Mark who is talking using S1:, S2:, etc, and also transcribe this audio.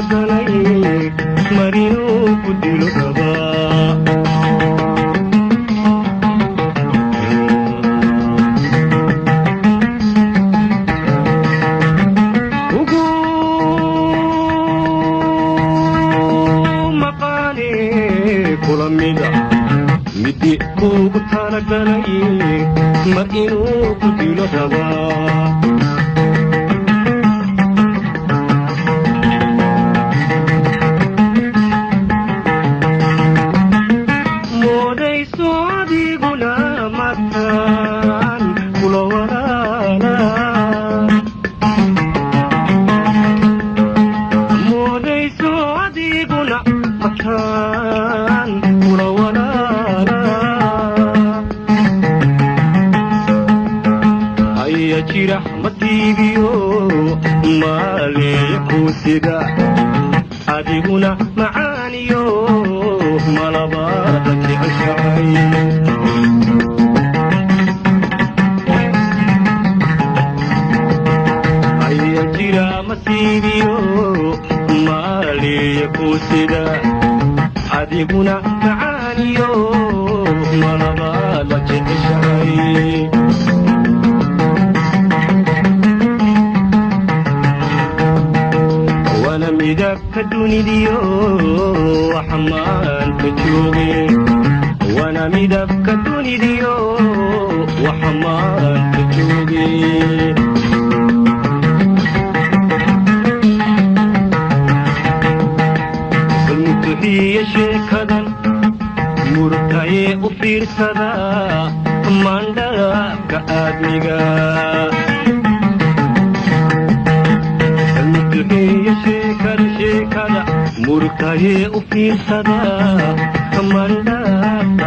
S1: talagalay marinuu ku dilo rabaa ugu maqaane kulamida midi ugu talagalay marinuu ku dilo rabaa adiguna macaaniyo malabaada jeceshahay aya jira masiibiyo maaliya ku sida adiguna macaaniyo malabaada jeceshahay midabka dunidiyo waxamaanka jooge wana midabka dunidiyo waxamaanka jooge kalmutuxiya sheekadan murtaye u fiirsada mandhaabka aadmiga murtaye u fiirsada mandhaabka